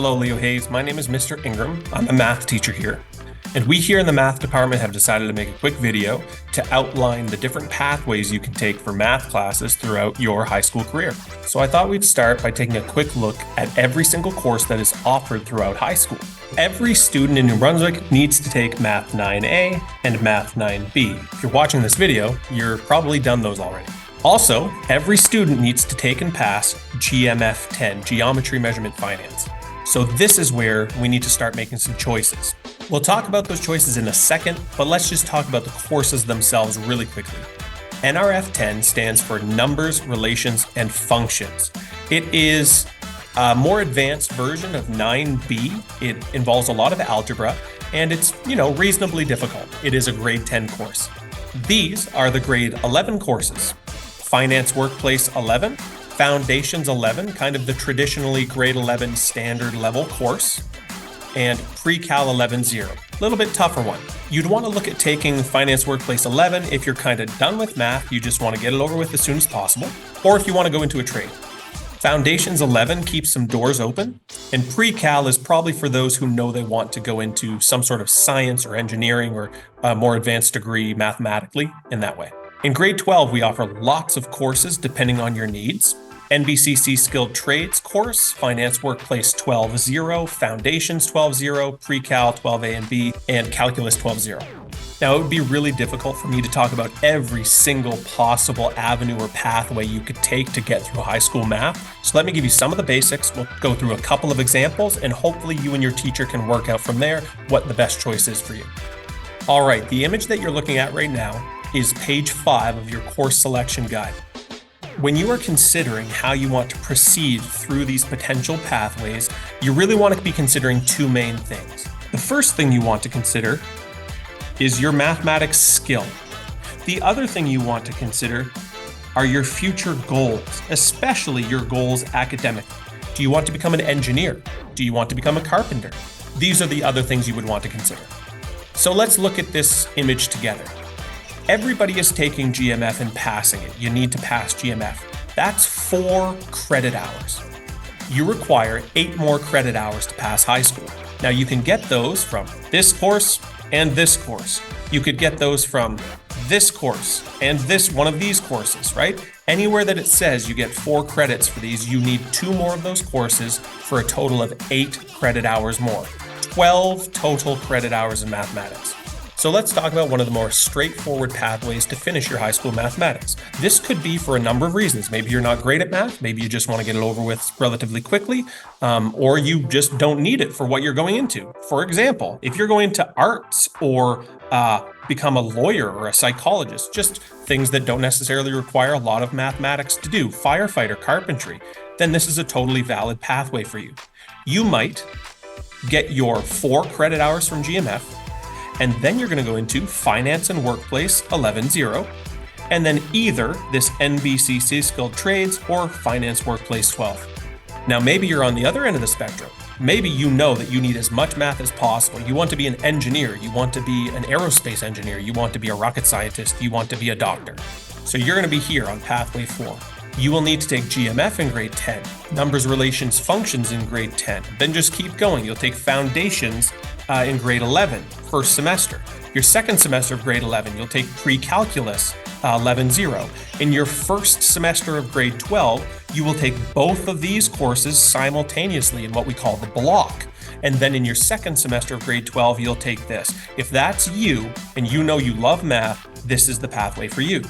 Hello, Leo Hayes. My name is Mr. Ingram. I'm a math teacher here. And we here in the math department have decided to make a quick video to outline the different pathways you can take for math classes throughout your high school career. So I thought we'd start by taking a quick look at every single course that is offered throughout high school. Every student in New Brunswick needs to take Math 9A and Math 9B. If you're watching this video, you're probably done those already. Also, every student needs to take and pass GMF 10, Geometry Measurement Finance. So this is where we need to start making some choices. We'll talk about those choices in a second, but let's just talk about the courses themselves really quickly. NRF 10 stands for Numbers, Relations, and Functions. It is a more advanced version of 9B. It involves a lot of algebra, and it's, reasonably difficult. It is a grade 10 course. These are the grade 11 courses. Finance Workplace 11, Foundations 11, kind of the traditionally grade 11 standard level course, and Pre-Cal 11-0, a little bit tougher one. You'd want to look at taking Finance Workplace 11 if you're kind of done with math, you just want to get it over with as soon as possible, or if you want to go into a trade. Foundations 11 keeps some doors open, and Pre-Cal is probably for those who know they want to go into some sort of science or engineering or a more advanced degree mathematically in that way. In grade 12, we offer lots of courses depending on your needs. NBCC Skilled Trades course, Finance Workplace 12-0, Foundations 12-0, Pre-Cal 12A and B, and Calculus 12-0. Now, it would be really difficult for me to talk about every single possible avenue or pathway you could take to get through high school math. So let me give you some of the basics. We'll go through a couple of examples, and hopefully you and your teacher can work out from there what the best choice is for you. All right, the image that you're looking at right now is page 5 of your course selection guide. When you are considering how you want to proceed through these potential pathways, you really want to be considering two main things. The first thing you want to consider is your mathematics skill. The other thing you want to consider are your future goals, especially your goals academically. Do you want to become an engineer? Do you want to become a carpenter? These are the other things you would want to consider. So let's look at this image together. Everybody is taking GMF and passing it. You need to pass GMF. That's 4 credit hours. You require 8 more credit hours to pass high school. Now you can get those from this course and this course. You could get those from this course and this one of these courses, right? Anywhere that it says you get 4 credits for these, you need 2 more of those courses for a total of 8 credit hours more. 12 total credit hours in mathematics. So let's talk about one of the more straightforward pathways to finish your high school mathematics. This could be for a number of reasons. Maybe you're not great at math, maybe you just want to get it over with relatively quickly, or you just don't need it for what you're going into. For example, if you're going into arts or become a lawyer or a psychologist, just things that don't necessarily require a lot of mathematics to do, firefighter, carpentry, then this is a totally valid pathway for you. You might get your 4 credit hours from GMF, and then you're going to go into Finance and Workplace 11-0, and then either this NBCC Skilled Trades or Finance Workplace 12. Now, maybe you're on the other end of the spectrum. Maybe you know that you need as much math as possible. You want to be an engineer. You want to be an aerospace engineer. You want to be a rocket scientist. You want to be a doctor. So you're going to be here on Pathway 4. You will need to take GMF in grade 10, Numbers, Relations, Functions in grade 10. Then just keep going. You'll take Foundations in grade 11, first semester. Your second semester of grade 11, you'll take Pre-Calculus 11-0. In your first semester of grade 12, you will take both of these courses simultaneously in what we call the block. And then in your second semester of grade 12, you'll take this. If that's you, and you know you love math, this is the pathway for you.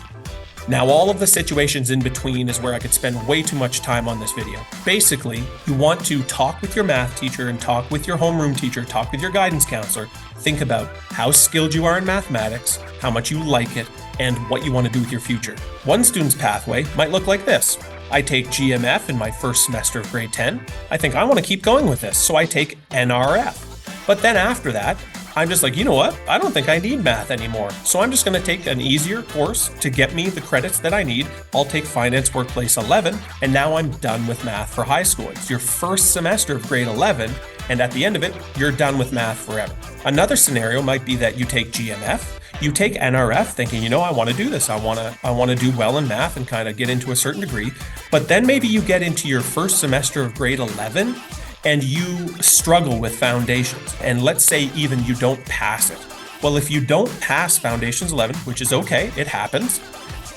Now, all of the situations in between is where I could spend way too much time on this video. Basically, you want to talk with your math teacher and talk with your homeroom teacher, talk with your guidance counselor, think about how skilled you are in mathematics, how much you like it, and what you want to do with your future. One student's pathway might look like this. I take GMF in my first semester of grade 10. I think I want to keep going with this, so I take NRF. But then after that, I'm just like, you know what? I don't think I need math anymore. So I'm just going to take an easier course to get me the credits that I need. I'll take Finance Workplace 11, and now I'm done with math for high school. It's your first semester of grade 11, and at the end of it, you're done with math forever. Another scenario might be that you take GMF, you take NRF thinking, I want to do this. I want to do well in math and kind of get into a certain degree. But then maybe you get into your first semester of grade 11 and you struggle with foundations, and let's say even you don't pass it. Well, if you don't pass Foundations 11, which is okay, it happens,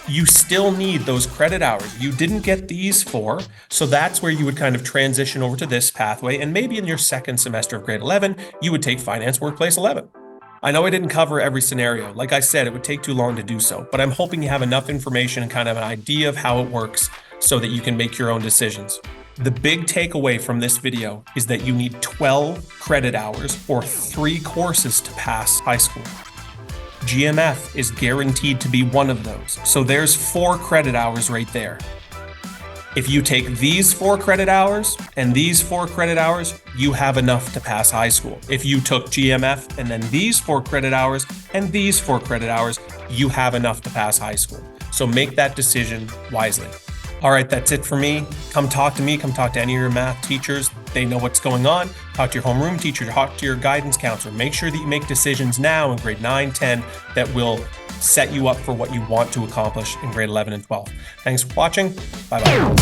you still need those credit hours. You didn't get these 4, so that's where you would kind of transition over to this pathway, and maybe in your second semester of grade 11, you would take Finance Workplace 11. I know I didn't cover every scenario. Like I said, it would take too long to do so, but I'm hoping you have enough information and kind of an idea of how it works so that you can make your own decisions. The big takeaway from this video is that you need 12 credit hours or 3 courses to pass high school. GMF is guaranteed to be one of those, so there's 4 credit hours right there. If you take these 4 credit hours and these 4 credit hours, you have enough to pass high school. If you took GMF and then these 4 credit hours and these 4 credit hours, you have enough to pass high school. So make that decision wisely. All right, that's it for me. Come talk to me. Come talk to any of your math teachers. They know what's going on. Talk to your homeroom teacher. Talk to your guidance counselor. Make sure that you make decisions now in grade 9, 10 that will set you up for what you want to accomplish in grade 11 and 12. Thanks for watching. Bye-bye.